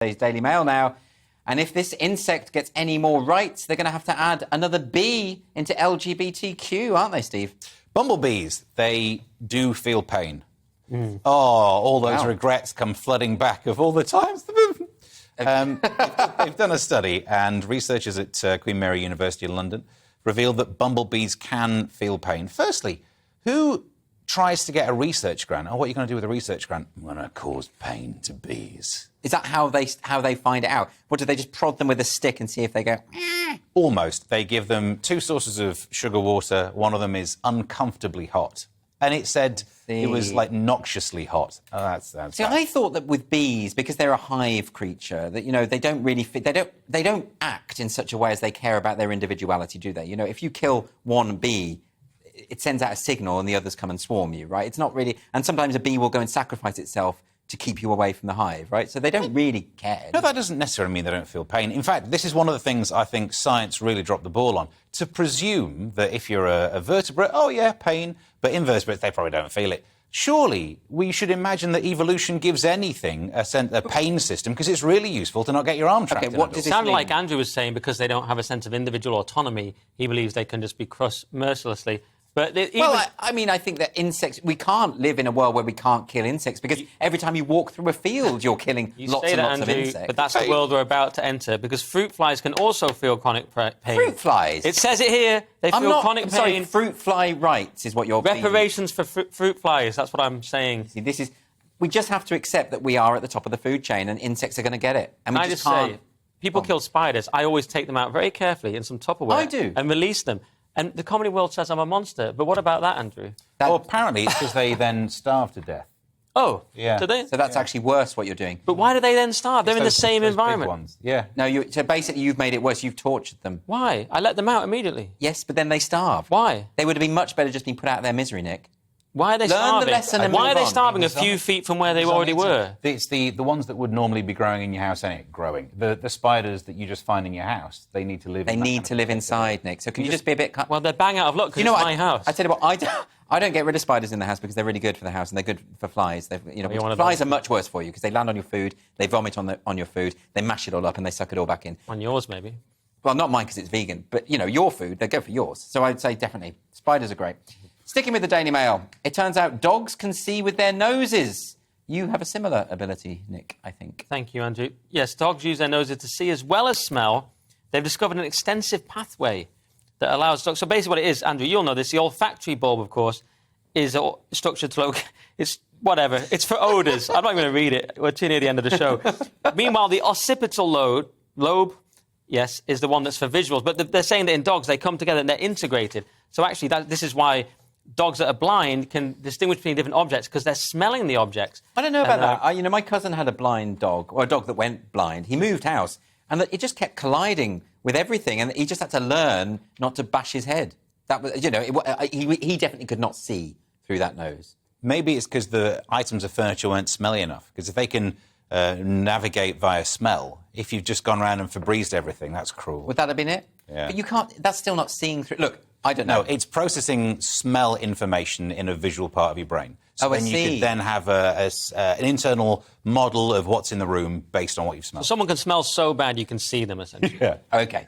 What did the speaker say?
Today's Daily Mail now. And if this insect gets any more rights, they're going to have to add another B into LGBTQ, aren't they, Steve? Bumblebees, they do feel pain. Oh, all those regrets come flooding back of all the times. They've done a study, and researchers at Queen Mary University in London revealed that bumblebees can feel pain. Firstly, who tries to get a research grant? Oh, what are you going to do with a research grant? I'm going to cause pain to bees. Is that how they find it out? What, do they just prod them with a stick and see if they go... Almost. They give them 2 sources of sugar water. One of them is uncomfortably hot. And it said it was, like, noxiously hot. Oh, that's See, I thought that with bees, because they're a hive creature, that, you know, they don't really... They don't act in such a way as they care about their individuality, do they? You know, if you kill one bee, it sends out a signal and the others come and swarm you, right? It's not really... And sometimes a bee will go and sacrifice itself to keep you away from the hive, right? So they don't really care. No, that doesn't necessarily mean they don't feel pain. In fact, this is one of the things I think science really dropped the ball on. To presume that if you're a vertebrate, oh, yeah, pain, but invertebrates, they probably don't feel it. Surely we should imagine that evolution gives anything a pain system, because it's really useful to not get your arm trapped. Okay, what does it sound like Andrew was saying, because they don't have a sense of individual autonomy, he believes they can just be crushed mercilessly. But I mean, I think that insects... We can't live in a world where we can't kill insects, because every time you walk through a field, you're killing lots and lots of insects. But that's the world we're about to enter, because fruit flies can also feel chronic pain. Fruit flies? It says it here. They feel chronic pain. Sorry, fruit fly rights is what you're... Reparations for fruit flies, that's what I'm saying. See, this is... We just have to accept that we are at the top of the food chain and insects are going to get it. And we just can't... Say, people kill spiders. I always take them out very carefully in some Tupperware. I do. And release them. And the comedy world says I'm a monster. But what about that, Andrew? Well, apparently it's because they then starve to death. Oh, yeah. Do they? So that's actually worse, what you're doing. But why do they then starve? They're in the same environment. Ones. Yeah. No, so basically you've made it worse. You've tortured them. Why? I let them out immediately. Yes, but then they starve. Why? They would have been much better just being put out of their misery, Nick. Why are they starving? Learn the lesson and Why are move they on. starving a few feet from where they already were? It's the ones that would normally be growing in your house, growing. The spiders that you just find in your house, they need to live They need to live inside, Nick. So can you just be a bit... Well, they're bang out of luck because it's my house. I tell you what, I don't get rid of spiders in the house because they're really good for the house and they're good for flies. Flies are much worse for you because they land on your food, they vomit on your food, they mash it all up and they suck it all back in. On yours, maybe. Well, not mine because it's vegan, but, you know, your food, they go for yours. So I'd say definitely, spiders are great. Sticking with the Daily Mail, it turns out dogs can see with their noses. You have a similar ability, Nick, I think. Thank you, Andrew. Yes, dogs use their noses to see as well as smell. They've discovered an extensive pathway that allows dogs... So basically what it is, Andrew, you'll know this, the olfactory bulb, of course, is structured to... It's whatever. It's for odours. I'm not going to read it. We're too near the end of the show. Meanwhile, the occipital lobe, yes, is the one that's for visuals. But they're saying that in dogs, they come together and they're integrated. So actually, this is why... Dogs that are blind can distinguish between different objects because they're smelling the objects. I don't know about that. You know, my cousin had a blind dog, or a dog that went blind. He moved house, and it just kept colliding with everything, and he just had to learn not to bash his head. That was, you know, he definitely could not see through that nose. Maybe it's because the items of furniture weren't smelly enough. Because if they can navigate via smell, if you've just gone around and Febrezed everything, that's cruel. Would that have been it? Yeah. But you can't... That's still not seeing through... Look... I don't know. No, it's processing smell information in a visual part of your brain. So then you could then have an internal model of what's in the room based on what you've smelled. So someone can smell so bad you can see them, essentially. Yeah. OK.